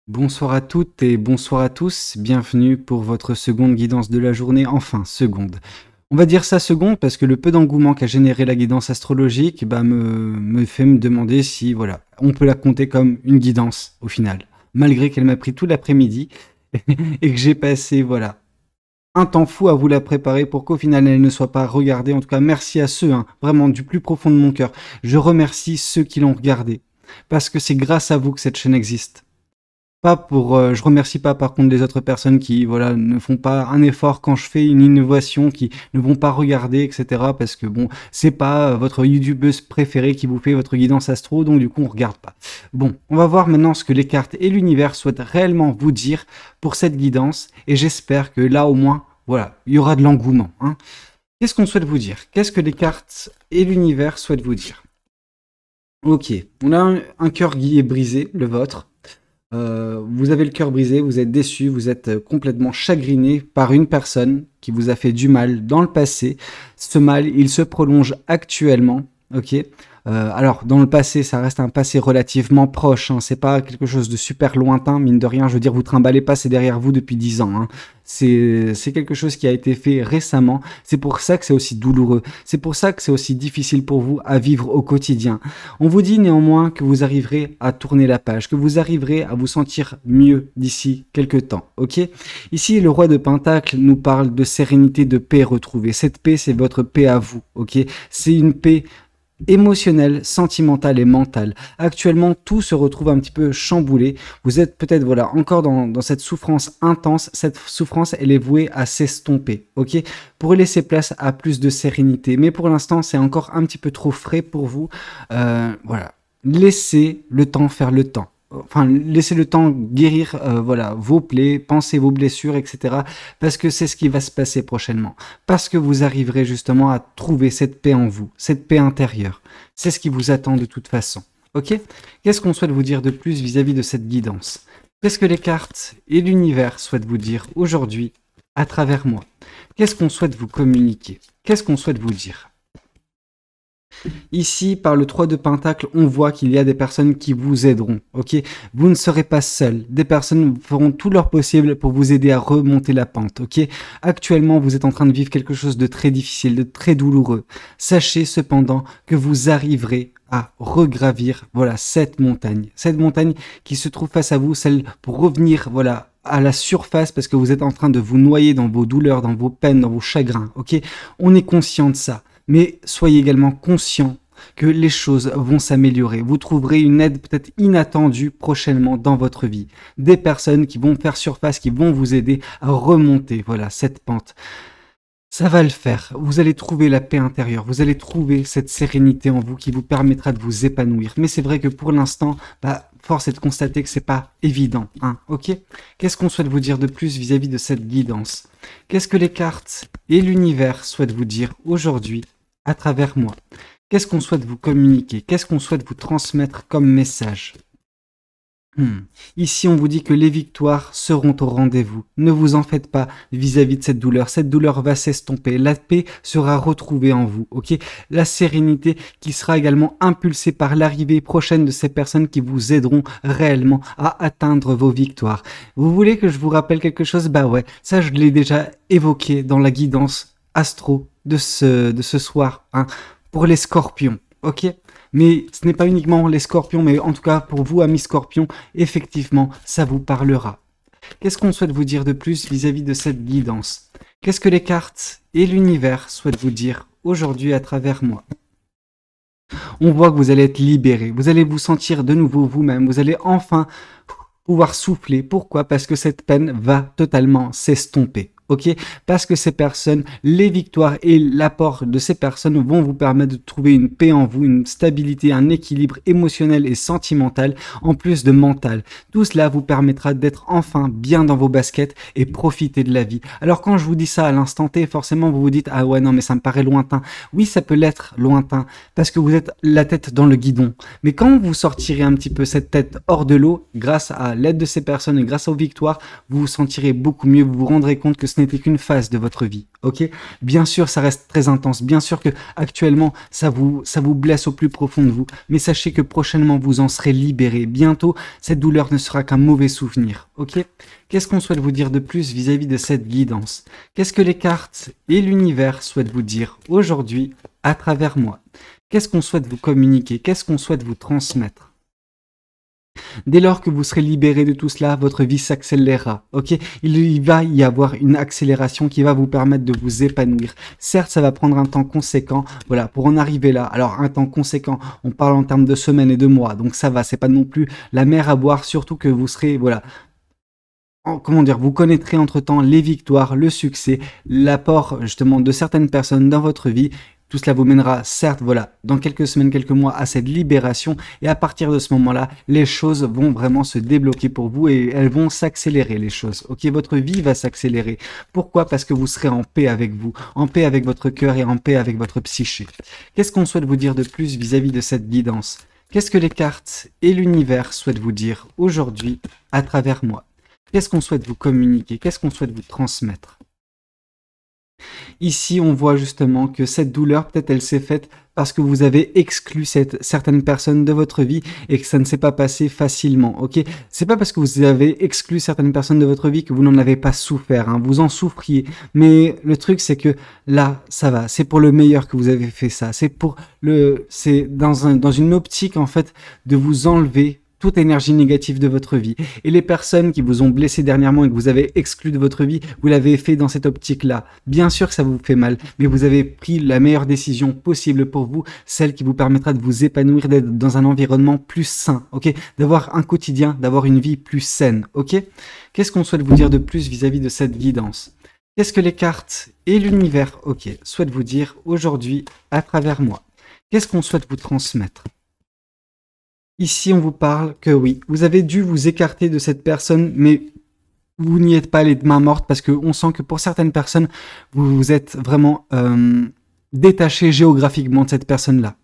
Bonsoir à toutes et bonsoir à tous, bienvenue pour votre seconde guidance de la journée, enfin seconde. On va dire ça seconde parce que le peu d'engouement qu'a généré la guidance astrologique me fait me demander si voilà, on peut la compter comme une guidance au final, malgré qu'elle m'a pris tout l'après-midi et que j'ai passé voilà un temps fou à vous la préparer pour qu'au final elle ne soit pas regardée. En tout cas, merci à ceux, vraiment du plus profond de mon cœur. Je remercie ceux qui l'ont regardée parce que c'est grâce à vous que cette chaîne existe. Pas pour, je remercie pas par contre les autres personnes qui voilà ne font pas un effort quand je fais une innovation, qui ne vont pas regarder, etc. Parce que bon, c'est pas votre youtubeuse préférée qui vous fait votre guidance astro, donc du coup on regarde pas. Bon, on va voir maintenant ce que les cartes et l'univers souhaitent réellement vous dire pour cette guidance, et j'espère que là au moins, voilà, il y aura de l'engouement. Qu'est-ce qu'on souhaite vous dire? Qu'est-ce que les cartes et l'univers souhaitent vous dire? Ok, on a un cœur qui est brisé, le vôtre. Vous avez le cœur brisé, vous êtes déçu, vous êtes complètement chagriné par une personne qui vous a fait du mal dans le passé. Ce mal, il se prolonge actuellement, ok. Alors, dans le passé, ça reste un passé relativement proche, c'est pas quelque chose de super lointain, mine de rien, je veux dire, vous trimballez pas, c'est derrière vous depuis 10 ans, C'est quelque chose qui a été fait récemment, c'est pour ça que c'est aussi douloureux, c'est pour ça que c'est aussi difficile pour vous à vivre au quotidien. On vous dit néanmoins que vous arriverez à tourner la page, que vous arriverez à vous sentir mieux d'ici quelques temps, ok? Ici, le roi de Pentacle nous parle de sérénité, de paix retrouvée. Cette paix, c'est votre paix à vous, ok? C'est une paix émotionnelle, sentimentale et mentale. Actuellement, tout se retrouve un petit peu chamboulé. Vous êtes peut-être voilà encore dans cette souffrance intense. Cette souffrance, elle est vouée à s'estomper, ok? Pour laisser place à plus de sérénité. Mais pour l'instant, c'est encore un petit peu trop frais pour vous. Voilà. Laissez le temps faire le temps. Enfin, laissez le temps guérir voilà, vos plaies, pensez vos blessures, etc. Parce que c'est ce qui va se passer prochainement. Parce que vous arriverez justement à trouver cette paix en vous, cette paix intérieure. C'est ce qui vous attend de toute façon. Ok? Qu'est-ce qu'on souhaite vous dire de plus vis-à-vis de cette guidance? Qu'est-ce que les cartes et l'univers souhaitent vous dire aujourd'hui à travers moi? Qu'est-ce qu'on souhaite vous communiquer? Qu'est-ce qu'on souhaite vous dire? Ici, par le 3 de Pentacle, on voit qu'il y a des personnes qui vous aideront, ok? Vous ne serez pas seul. Des personnes feront tout leur possible pour vous aider à remonter la pente, ok? Actuellement, vous êtes en train de vivre quelque chose de très difficile, de très douloureux. Sachez cependant que vous arriverez à regravir, voilà, cette montagne qui se trouve face à vous, celle pour revenir, voilà, à la surface parce que vous êtes en train de vous noyer dans vos douleurs, dans vos peines, dans vos chagrins, ok? On est conscient de ça. Mais soyez également conscient que les choses vont s'améliorer. Vous trouverez une aide peut-être inattendue prochainement dans votre vie. Des personnes qui vont faire surface, qui vont vous aider à remonter, voilà, cette pente. Ça va le faire. Vous allez trouver la paix intérieure. Vous allez trouver cette sérénité en vous qui vous permettra de vous épanouir. Mais c'est vrai que pour l'instant, force est de constater que c'est pas évident, ok? Qu'est-ce qu'on souhaite vous dire de plus vis-à-vis de cette guidance? Qu'est-ce que les cartes et l'univers souhaitent vous dire aujourd'hui à travers moi? Qu'est-ce qu'on souhaite vous communiquer? Qu'est-ce qu'on souhaite vous transmettre comme message? Ici, on vous dit que les victoires seront au rendez-vous. Ne vous en faites pas vis-à-vis de cette douleur. Cette douleur va s'estomper. La paix sera retrouvée en vous, ok? La sérénité qui sera également impulsée par l'arrivée prochaine de ces personnes qui vous aideront réellement à atteindre vos victoires. Vous voulez que je vous rappelle quelque chose? Bah ouais, ça je l'ai déjà évoqué dans la guidance astro de ce soir, pour les scorpions, ok? Mais ce n'est pas uniquement les scorpions, mais en tout cas pour vous, amis scorpions, effectivement, ça vous parlera. Qu'est-ce qu'on souhaite vous dire de plus vis-à-vis de cette guidance? Qu'est-ce que les cartes et l'univers souhaitent vous dire aujourd'hui à travers moi? On voit que vous allez être libéré, vous allez vous sentir de nouveau vous-même, vous allez enfin pouvoir souffler. Pourquoi? Parce que cette peine va totalement s'estomper. Ok, parce que ces personnes, les victoires et l'apport de ces personnes vont vous permettre de trouver une paix en vous, une stabilité, un équilibre émotionnel et sentimental, en plus de mental. Tout cela vous permettra d'être enfin bien dans vos baskets et profiter de la vie. Alors quand je vous dis ça à l'instant T, forcément vous vous dites « Ah ouais non mais ça me paraît lointain ». Oui, ça peut l'être lointain, parce que vous êtes la tête dans le guidon. Mais quand vous sortirez un petit peu cette tête hors de l'eau, grâce à l'aide de ces personnes et grâce aux victoires, vous vous sentirez beaucoup mieux, vous vous rendrez compte que ce ce n'était qu'une phase de votre vie, ok? Bien sûr, ça reste très intense. Bien sûr que actuellement, ça vous blesse au plus profond de vous. Mais sachez que prochainement, vous en serez libéré. Bientôt, cette douleur ne sera qu'un mauvais souvenir, ok? Qu'est-ce qu'on souhaite vous dire de plus vis-à-vis de cette guidance? Qu'est-ce que les cartes et l'univers souhaitent vous dire aujourd'hui à travers moi? Qu'est-ce qu'on souhaite vous communiquer? Qu'est-ce qu'on souhaite vous transmettre? Dès lors que vous serez libéré de tout cela, votre vie s'accélérera, ok? Il va y avoir une accélération qui va vous permettre de vous épanouir. Certes, ça va prendre un temps conséquent, voilà, pour en arriver là. Alors, un temps conséquent, on parle en termes de semaines et de mois, donc ça va, c'est pas non plus la mer à boire, surtout que vous serez, voilà, comment dire, vous connaîtrez entre-temps les victoires, le succès, l'apport justement de certaines personnes dans votre vie. Tout cela vous mènera, certes, voilà, dans quelques semaines, quelques mois, à cette libération. Et à partir de ce moment-là, les choses vont vraiment se débloquer pour vous et elles vont s'accélérer, les choses. Ok, votre vie va s'accélérer. Pourquoi? Parce que vous serez en paix avec vous, en paix avec votre cœur et en paix avec votre psyché. Qu'est-ce qu'on souhaite vous dire de plus vis-à-vis de cette guidance? Qu'est-ce que les cartes et l'univers souhaitent vous dire aujourd'hui à travers moi? Qu'est-ce qu'on souhaite vous communiquer? Qu'est-ce qu'on souhaite vous transmettre? Ici, on voit justement que cette douleur, peut-être elle s'est faite parce que vous avez exclu certaines personnes de votre vie et que ça ne s'est pas passé facilement, ok? C'est pas parce que vous avez exclu certaines personnes de votre vie que vous n'en avez pas souffert, hein, vous en souffriez. Mais le truc, c'est que là, ça va, c'est pour le meilleur que vous avez fait ça. C'est dans une optique, en fait, de vous enlever toute énergie négative de votre vie. Et les personnes qui vous ont blessé dernièrement et que vous avez exclu de votre vie, vous l'avez fait dans cette optique-là. Bien sûr que ça vous fait mal, mais vous avez pris la meilleure décision possible pour vous, celle qui vous permettra de vous épanouir, d'être dans un environnement plus sain, ok? D'avoir un quotidien, d'avoir une vie plus saine, ok? Qu'est-ce qu'on souhaite vous dire de plus vis-à-vis de cette guidance? Qu'est-ce que les cartes et l'univers, ok, souhaitent vous dire aujourd'hui à travers moi? Qu'est-ce qu'on souhaite vous transmettre? Ici, on vous parle que oui, vous avez dû vous écarter de cette personne, mais vous n'y êtes pas allé de main morte parce qu'on sent que pour certaines personnes, vous êtes vraiment détaché géographiquement de cette personne-là.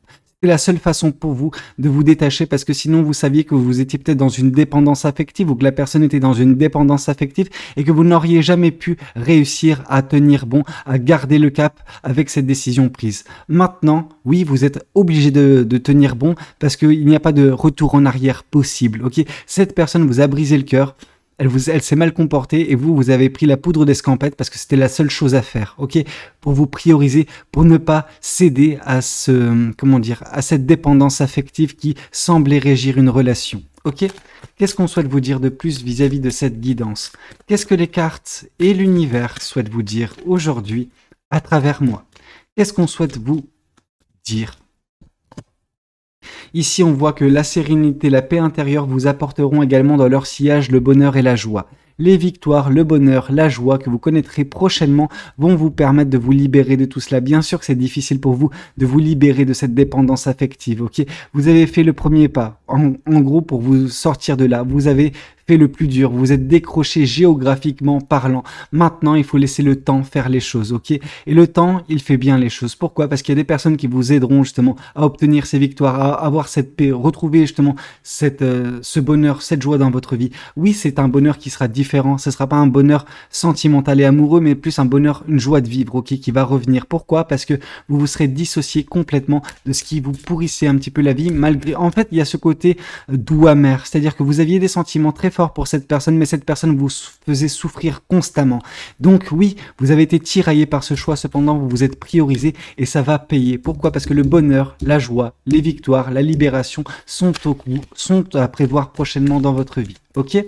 C'est la seule façon pour vous de vous détacher parce que sinon vous saviez que vous étiez peut-être dans une dépendance affective ou que la personne était dans une dépendance affective et que vous n'auriez jamais pu réussir à tenir bon, à garder le cap avec cette décision prise. Maintenant, oui, vous êtes obligé de tenir bon parce qu'il n'y a pas de retour en arrière possible. Ok, cette personne vous a brisé le cœur. Elle s'est mal comportée et vous avez pris la poudre d'escampette parce que c'était la seule chose à faire, ok? Pour vous prioriser, pour ne pas céder à à cette dépendance affective qui semblait régir une relation, ok? Qu'est-ce qu'on souhaite vous dire de plus vis-à-vis de cette guidance? Qu'est-ce que les cartes et l'univers souhaitent vous dire aujourd'hui à travers moi? Qu'est-ce qu'on souhaite vous dire? Ici, on voit que la sérénité, la paix intérieure vous apporteront également dans leur sillage le bonheur et la joie. Les victoires, le bonheur, la joie que vous connaîtrez prochainement vont vous permettre de vous libérer de tout cela. Bien sûr que c'est difficile pour vous de vous libérer de cette dépendance affective, ok? Vous avez fait le premier pas, en gros, pour vous sortir de là. Vous avez fait le plus dur, vous êtes décroché géographiquement parlant. Maintenant, il faut laisser le temps faire les choses, ok? Et le temps, il fait bien les choses. Pourquoi? Parce qu'il y a des personnes qui vous aideront justement à obtenir ces victoires, à avoir cette paix, retrouver justement ce bonheur, cette joie dans votre vie. Oui, c'est un bonheur qui sera différent. Ce ne sera pas un bonheur sentimental et amoureux, mais plus un bonheur, une joie de vivre, ok, qui va revenir. Pourquoi? Parce que vous vous serez dissocié complètement de ce qui vous pourrissait un petit peu la vie, malgré... En fait, il y a ce côté doux amer, c'est-à-dire que vous aviez des sentiments très fort pour cette personne, mais cette personne vous faisait souffrir constamment. Donc oui, vous avez été tiraillé par ce choix, cependant vous vous êtes priorisé et ça va payer. Pourquoi? Parce que le bonheur, la joie, les victoires, la libération sont à prévoir prochainement dans votre vie. Ok?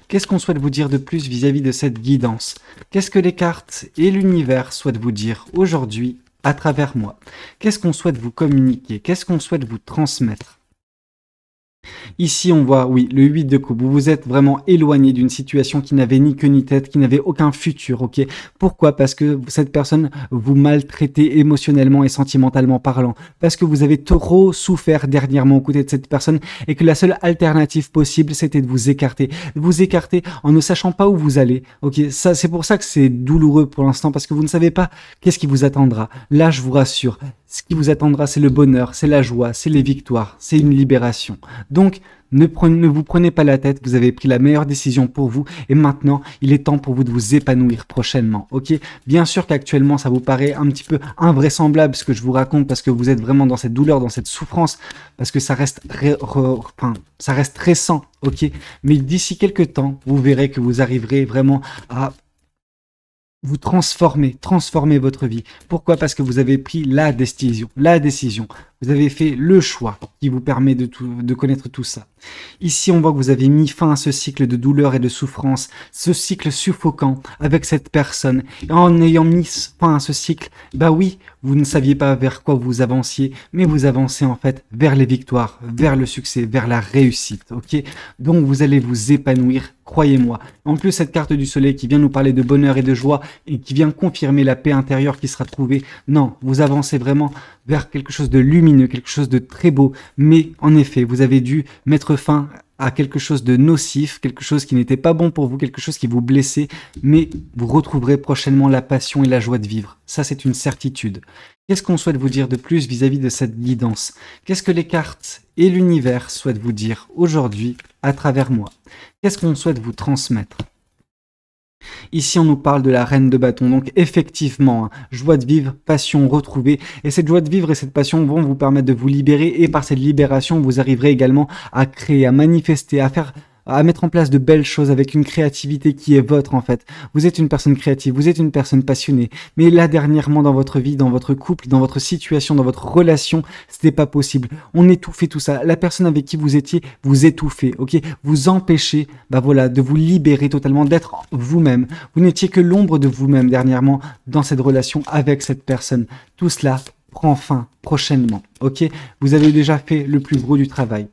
Qu'est-ce qu'on souhaite vous dire de plus vis-à-vis de cette guidance? Qu'est-ce que les cartes et l'univers souhaitent vous dire aujourd'hui à travers moi? Qu'est-ce qu'on souhaite vous communiquer? Qu'est-ce qu'on souhaite vous transmettre? Ici, on voit, oui, le 8 de coupe. Vous vous êtes vraiment éloigné d'une situation qui n'avait ni queue ni tête, qui n'avait aucun futur, ok? Pourquoi? Parce que cette personne vous maltraitait émotionnellement et sentimentalement parlant. Parce que vous avez trop souffert dernièrement aux côtés de cette personne et que la seule alternative possible, c'était de vous écarter. De vous écarter en ne sachant pas où vous allez, ok? C'est pour ça que c'est douloureux pour l'instant, parce que vous ne savez pas qu'est-ce qui vous attendra. Là, je vous rassure. ce qui vous attendra, c'est le bonheur, c'est la joie, c'est les victoires, c'est une libération. Donc, ne vous prenez pas la tête, vous avez pris la meilleure décision pour vous et maintenant, il est temps pour vous de vous épanouir prochainement, ok? Bien sûr qu'actuellement, ça vous paraît un petit peu invraisemblable ce que je vous raconte parce que vous êtes vraiment dans cette douleur, dans cette souffrance, parce que ça reste, ça reste récent, ok? Mais d'ici quelques temps, vous verrez que vous arriverez vraiment à vous transformer votre vie. Pourquoi? Parce que vous avez pris la décision. Vous avez fait le choix qui vous permet de connaître tout ça. Ici, on voit que vous avez mis fin à ce cycle de douleur et de souffrance, ce cycle suffocant avec cette personne. Et en ayant mis fin à ce cycle, bah oui, vous ne saviez pas vers quoi vous avanciez, mais vous avancez en fait vers les victoires, vers le succès, vers la réussite, ok? Donc vous allez vous épanouir, croyez-moi. En plus, cette carte du soleil qui vient nous parler de bonheur et de joie et qui vient confirmer la paix intérieure qui sera trouvée, non, vous avancez vraiment vers quelque chose de lumineux, quelque chose de très beau. Mais en effet, vous avez dû mettre fin à quelque chose de nocif, quelque chose qui n'était pas bon pour vous, quelque chose qui vous blessait, mais vous retrouverez prochainement la passion et la joie de vivre. Ça, c'est une certitude. Qu'est-ce qu'on souhaite vous dire de plus vis-à-vis de cette guidance? Qu'est-ce que les cartes et l'univers souhaitent vous dire aujourd'hui à travers moi? Qu'est-ce qu'on souhaite vous transmettre? Ici, on nous parle de la reine de bâton. Donc, effectivement, joie de vivre, passion retrouvée. Et cette joie de vivre et cette passion vont vous permettre de vous libérer. Et par cette libération, vous arriverez également à créer, à manifester, à mettre en place de belles choses avec une créativité qui est votre en fait. Vous êtes une personne créative, vous êtes une personne passionnée. Mais là, dernièrement, dans votre vie, dans votre couple, dans votre situation, dans votre relation, c'était pas possible. On étouffait tout ça. La personne avec qui vous étiez, vous étouffez, ok? Vous empêchez, bah voilà, de vous libérer totalement, d'être vous-même. Vous n'étiez que l'ombre de vous-même dernièrement dans cette relation avec cette personne. Tout cela prend fin prochainement, ok? Vous avez déjà fait le plus gros du travail.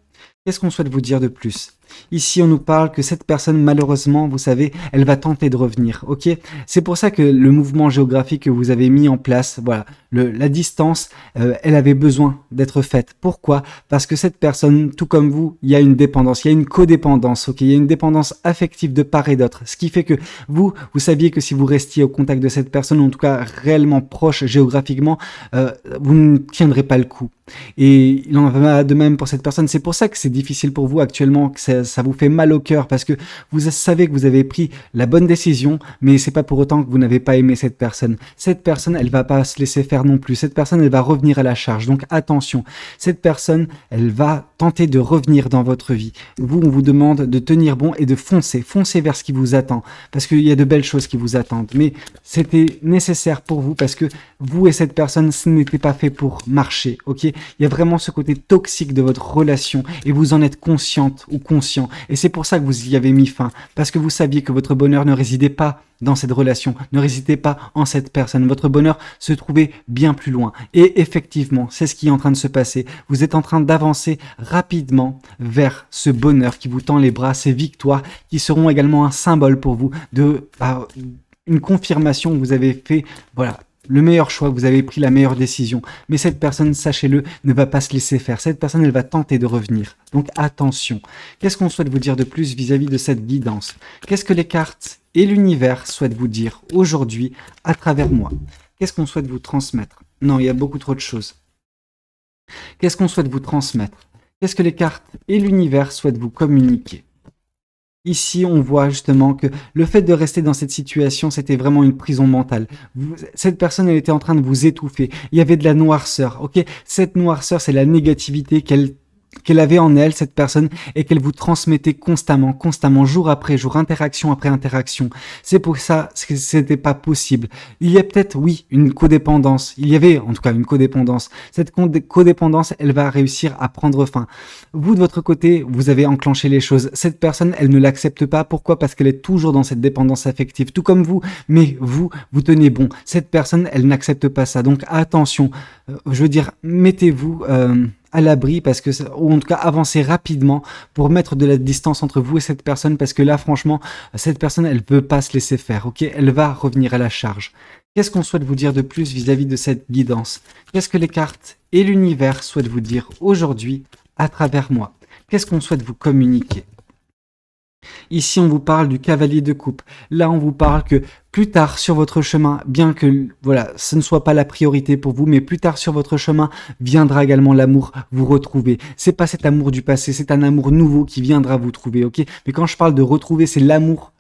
Qu'est-ce qu'on souhaite vous dire de plus? Ici, on nous parle que cette personne, malheureusement, vous savez, elle va tenter de revenir, ok? C'est pour ça que le mouvement géographique que vous avez mis en place, voilà, la distance, elle avait besoin d'être faite. Pourquoi? Parce que cette personne, tout comme vous, il y a une dépendance, il y a une codépendance, ok? Il y a une dépendance affective de part et d'autre. Ce qui fait que vous saviez que si vous restiez au contact de cette personne, en tout cas réellement proche géographiquement, vous ne tiendrez pas le coup. Et il en va de même pour cette personne. C'est pour ça que c'est difficile pour vous actuellement, que ça vous fait mal au cœur, parce que vous savez que vous avez pris la bonne décision, mais c'est pas pour autant que vous n'avez pas aimé cette personne. Cette personne, elle va pas se laisser faire non plus. Cette personne, elle va revenir à la charge. Donc attention, cette personne, elle va tenter de revenir dans votre vie. Vous, on vous demande de tenir bon et de foncer vers ce qui vous attend, parce qu'il y a de belles choses qui vous attendent. Mais c'était nécessaire pour vous, parce que vous et cette personne, ce n'était pas fait pour marcher, ok? Il y a vraiment ce côté toxique de votre relation et vous en êtes consciente ou conscient. Et c'est pour ça que vous y avez mis fin. Parce que vous saviez que votre bonheur ne résidait pas dans cette relation, ne résidait pas en cette personne. Votre bonheur se trouvait bien plus loin. Et effectivement, c'est ce qui est en train de se passer. Vous êtes en train d'avancer rapidement vers ce bonheur qui vous tend les bras, ces victoires qui seront également un symbole pour vous de une confirmation que vous avez fait, voilà, le meilleur choix, vous avez pris la meilleure décision. Mais cette personne, sachez-le, ne va pas se laisser faire. Cette personne, elle va tenter de revenir. Donc attention. Qu'est-ce qu'on souhaite vous dire de plus vis-à-vis de cette guidance? Qu'est-ce que les cartes et l'univers souhaitent vous dire aujourd'hui à travers moi? Qu'est-ce qu'on souhaite vous transmettre? Non, il y a beaucoup trop de choses. Qu'est-ce qu'on souhaite vous transmettre? Qu'est-ce que les cartes et l'univers souhaitent vous communiquer? Ici, on voit justement que le fait de rester dans cette situation, c'était vraiment une prison mentale. Cette personne, elle était en train de vous étouffer. Il y avait de la noirceur, ok? Cette noirceur, c'est la négativité qu'elle avait en elle, cette personne, et qu'elle vous transmettait constamment, jour après jour, interaction après interaction. C'est pour ça que c'était pas possible. Il y a peut-être, oui, une codépendance. Il y avait, en tout cas, une codépendance. Cette codépendance, elle va réussir à prendre fin. Vous, de votre côté, vous avez enclenché les choses. Cette personne, elle ne l'accepte pas. Pourquoi? Parce qu'elle est toujours dans cette dépendance affective, tout comme vous. Mais vous tenez bon. Cette personne, elle n'accepte pas ça. Donc, attention. Je veux dire, mettez-vous à l'abri, parce que, ou en tout cas avancez rapidement pour mettre de la distance entre vous et cette personne, parce que là franchement cette personne, elle peut pas se laisser faire, ok? Elle va revenir à la charge. Qu'est-ce qu'on souhaite vous dire de plus vis-à-vis de cette guidance? Qu'est-ce que les cartes et l'univers souhaitent vous dire aujourd'hui à travers moi? Qu'est-ce qu'on souhaite vous communiquer? Ici, on vous parle du cavalier de coupe. Là, on vous parle que plus tard sur votre chemin, bien que voilà, ce ne soit pas la priorité pour vous, mais plus tard sur votre chemin viendra également l'amour vous retrouver. C'est pas cet amour du passé, c'est un amour nouveau qui viendra vous trouver, ok? Mais quand je parle de retrouver, c'est l'amour.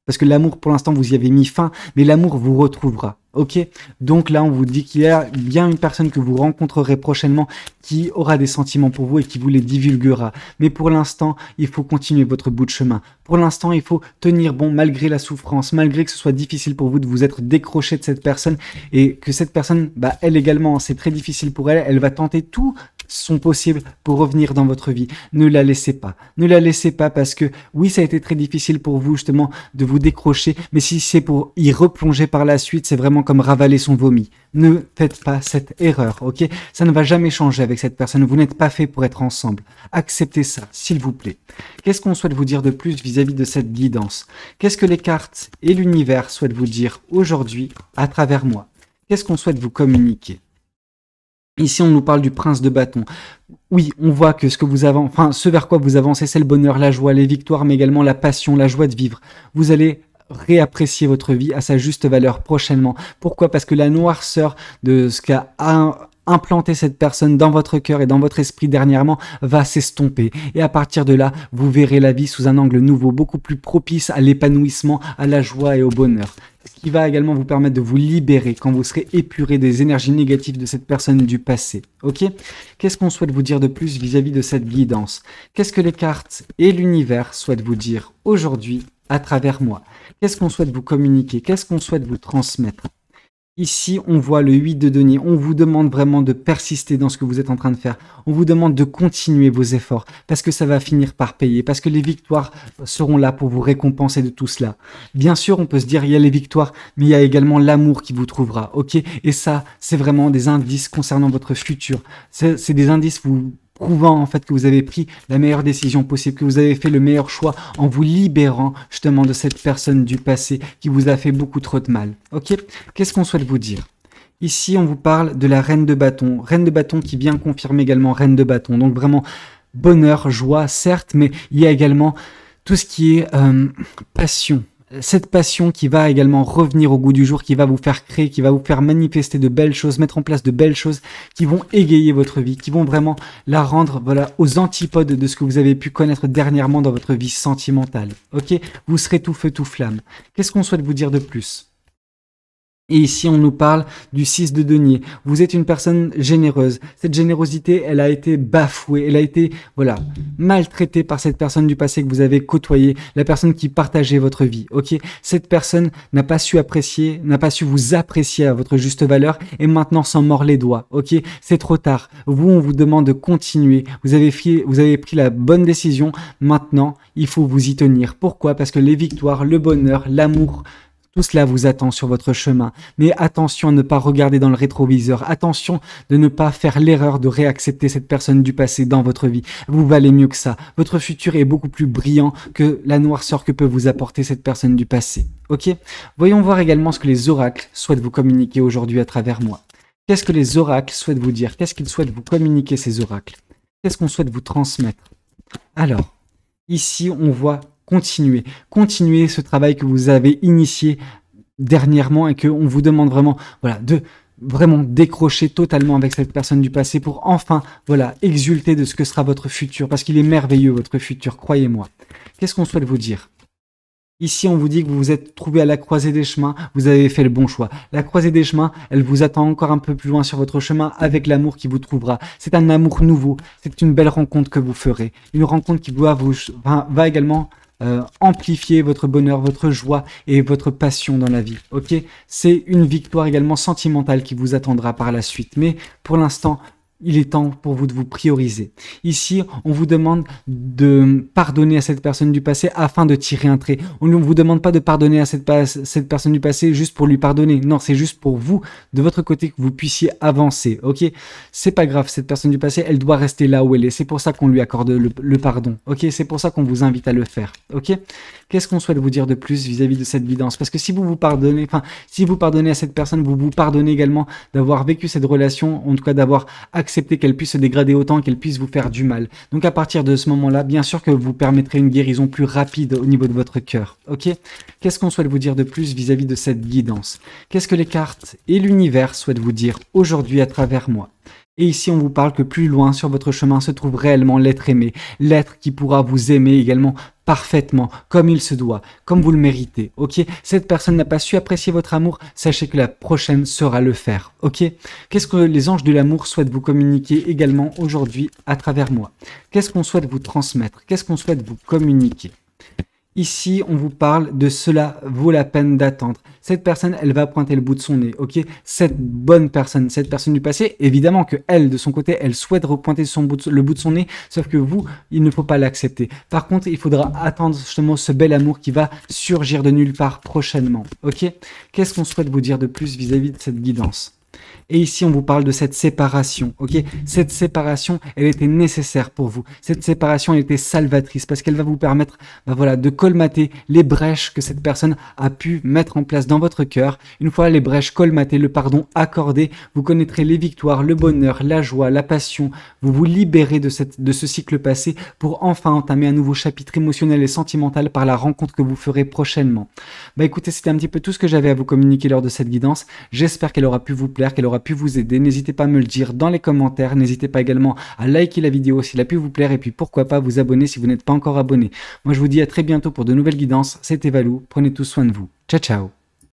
Parce que l'amour, pour l'instant, vous y avez mis fin, mais l'amour vous retrouvera. Ok? Donc là, on vous dit qu'il y a bien une personne que vous rencontrerez prochainement qui aura des sentiments pour vous et qui vous les divulguera. Mais pour l'instant, il faut continuer votre bout de chemin. Pour l'instant, il faut tenir bon malgré la souffrance, malgré que ce soit difficile pour vous de vous être décroché de cette personne et que cette personne, bah, elle également, c'est très difficile pour elle. Elle va tenter tout son possible pour revenir dans votre vie. Ne la laissez pas. Ne la laissez pas parce que oui, ça a été très difficile pour vous justement de vous décrocher, mais si c'est pour y replonger par la suite, c'est vraiment comme ravaler son vomi. Ne faites pas cette erreur, ok? Ça ne va jamais changer avec cette personne. Vous n'êtes pas fait pour être ensemble. Acceptez ça, s'il vous plaît. Qu'est-ce qu'on souhaite vous dire de plus vis-à-vis de cette guidance? Qu'est-ce que les cartes et l'univers souhaitent vous dire aujourd'hui à travers moi? Qu'est-ce qu'on souhaite vous communiquer? Ici, on nous parle du prince de bâton. Oui, on voit que ce vers quoi vous avancez, c'est le bonheur, la joie, les victoires, mais également la passion, la joie de vivre. Vous allez réapprécier votre vie à sa juste valeur prochainement. Pourquoi? Parce que la noirceur de ce qu'a implanté cette personne dans votre cœur et dans votre esprit dernièrement va s'estomper. Et à partir de là, vous verrez la vie sous un angle nouveau, beaucoup plus propice à l'épanouissement, à la joie et au bonheur. Ce qui va également vous permettre de vous libérer quand vous serez épuré des énergies négatives de cette personne du passé. Ok? Qu'est-ce qu'on souhaite vous dire de plus vis-à-vis de cette guidance? Qu'est-ce que les cartes et l'univers souhaitent vous dire aujourd'hui à travers moi? Qu'est-ce qu'on souhaite vous communiquer? Qu'est-ce qu'on souhaite vous transmettre? Ici, on voit le 8 de denier. On vous demande vraiment de persister dans ce que vous êtes en train de faire. On vous demande de continuer vos efforts parce que ça va finir par payer, parce que les victoires seront là pour vous récompenser de tout cela. Bien sûr, on peut se dire il y a les victoires, mais il y a également l'amour qui vous trouvera, ok? Et ça, c'est vraiment des indices concernant votre futur. C'est des indices vous prouvant en fait que vous avez pris la meilleure décision possible, que vous avez fait le meilleur choix en vous libérant justement de cette personne du passé qui vous a fait beaucoup trop de mal. Ok? Qu'est-ce qu'on souhaite vous dire? Ici, on vous parle de la reine de bâton. Reine de bâton qui vient confirmer également reine de bâton. Donc vraiment bonheur, joie, certes, mais il y a également tout ce qui est passion. Cette passion qui va également revenir au goût du jour, qui va vous faire créer, qui va vous faire manifester de belles choses, mettre en place de belles choses qui vont égayer votre vie, qui vont vraiment la rendre voilà, aux antipodes de ce que vous avez pu connaître dernièrement dans votre vie sentimentale. Ok? Vous serez tout feu, tout flamme. Qu'est-ce qu'on souhaite vous dire de plus? Et ici, on nous parle du 6 de denier. Vous êtes une personne généreuse. Cette générosité, elle a été bafouée. Elle a été, voilà, maltraitée par cette personne du passé que vous avez côtoyée. La personne qui partageait votre vie. Ok? Cette personne n'a pas su apprécier, n'a pas su vous apprécier à votre juste valeur et maintenant s'en mord les doigts. Ok? C'est trop tard. Vous, on vous demande de continuer. Vous avez pris la bonne décision. Maintenant, il faut vous y tenir. Pourquoi? Parce que les victoires, le bonheur, l'amour, tout cela vous attend sur votre chemin. Mais attention à ne pas regarder dans le rétroviseur. Attention de ne pas faire l'erreur de réaccepter cette personne du passé dans votre vie. Vous valez mieux que ça. Votre futur est beaucoup plus brillant que la noirceur que peut vous apporter cette personne du passé. Ok? Voyons voir également ce que les oracles souhaitent vous communiquer aujourd'hui à travers moi. Qu'est-ce que les oracles souhaitent vous dire? Qu'est-ce qu'ils souhaitent vous communiquer, ces oracles? Qu'est-ce qu'on souhaite vous transmettre? Alors, ici, on voit continuer ce travail que vous avez initié dernièrement et qu'on vous demande vraiment, voilà, de vraiment décrocher totalement avec cette personne du passé pour enfin, voilà, exulter de ce que sera votre futur parce qu'il est merveilleux, votre futur, croyez-moi. Qu'est-ce qu'on souhaite vous dire? Ici, on vous dit que vous vous êtes trouvé à la croisée des chemins, vous avez fait le bon choix. La croisée des chemins, elle vous attend encore un peu plus loin sur votre chemin avec l'amour qui vous trouvera. C'est un amour nouveau, c'est une belle rencontre que vous ferez. Une rencontre qui va également amplifier votre bonheur, votre joie et votre passion dans la vie. Ok? C'est une victoire également sentimentale qui vous attendra par la suite. Mais pour l'instant, il est temps pour vous de vous prioriser. Ici, on vous demande de pardonner à cette personne du passé afin de tirer un trait. On ne vous demande pas de pardonner à cette personne du passé juste pour lui pardonner. Non, c'est juste pour vous, de votre côté, que vous puissiez avancer. Ok? C'est pas grave, cette personne du passé, elle doit rester là où elle est. C'est pour ça qu'on lui accorde le pardon. Ok? C'est pour ça qu'on vous invite à le faire. Ok? Qu'est-ce qu'on souhaite vous dire de plus vis-à-vis de cette guidance? Parce que si vous vous pardonnez, enfin, si vous pardonnez à cette personne, vous vous pardonnez également d'avoir vécu cette relation, en tout cas d'avoir accepté qu'elle puisse se dégrader autant, qu'elle puisse vous faire du mal. Donc à partir de ce moment-là, bien sûr que vous permettrez une guérison plus rapide au niveau de votre cœur. Ok? Qu'est-ce qu'on souhaite vous dire de plus vis-à-vis de cette guidance? Qu'est-ce que les cartes et l'univers souhaitent vous dire aujourd'hui à travers moi? Et ici, on vous parle que plus loin sur votre chemin se trouve réellement l'être aimé, l'être qui pourra vous aimer également parfaitement, comme il se doit, comme vous le méritez, ok? Cette personne n'a pas su apprécier votre amour, sachez que la prochaine saura le faire, ok? Qu'est-ce que les anges de l'amour souhaitent vous communiquer également aujourd'hui à travers moi? Qu'est-ce qu'on souhaite vous transmettre? Qu'est-ce qu'on souhaite vous communiquer? Ici, on vous parle de cela vaut la peine d'attendre. Cette personne, elle va pointer le bout de son nez, ok? Cette bonne personne, cette personne du passé, évidemment que elle, de son côté, elle souhaite repointer le bout de son nez, sauf que vous, il ne faut pas l'accepter. Par contre, il faudra attendre justement ce bel amour qui va surgir de nulle part prochainement, ok? Qu'est-ce qu'on souhaite vous dire de plus vis-à-vis de cette guidance? Et ici, on vous parle de cette séparation, ok? Cette séparation, elle était nécessaire pour vous. Cette séparation, elle était salvatrice parce qu'elle va vous permettre, voilà, de colmater les brèches que cette personne a pu mettre en place dans votre cœur. Une fois les brèches colmatées, le pardon accordé, vous connaîtrez les victoires, le bonheur, la joie, la passion. Vous vous libérez de ce cycle passé pour enfin entamer un nouveau chapitre émotionnel et sentimental par la rencontre que vous ferez prochainement. Bah écoutez, c'était un petit peu tout ce que j'avais à vous communiquer lors de cette guidance. J'espère qu'elle aura pu vous plaire, qu'elle aura pu vous aider. N'hésitez pas à me le dire dans les commentaires. N'hésitez pas également à liker la vidéo s'il a pu vous plaire et puis pourquoi pas vous abonner si vous n'êtes pas encore abonné. Moi je vous dis à très bientôt pour de nouvelles guidances. C'était Valou, prenez tous soin de vous. Ciao ciao.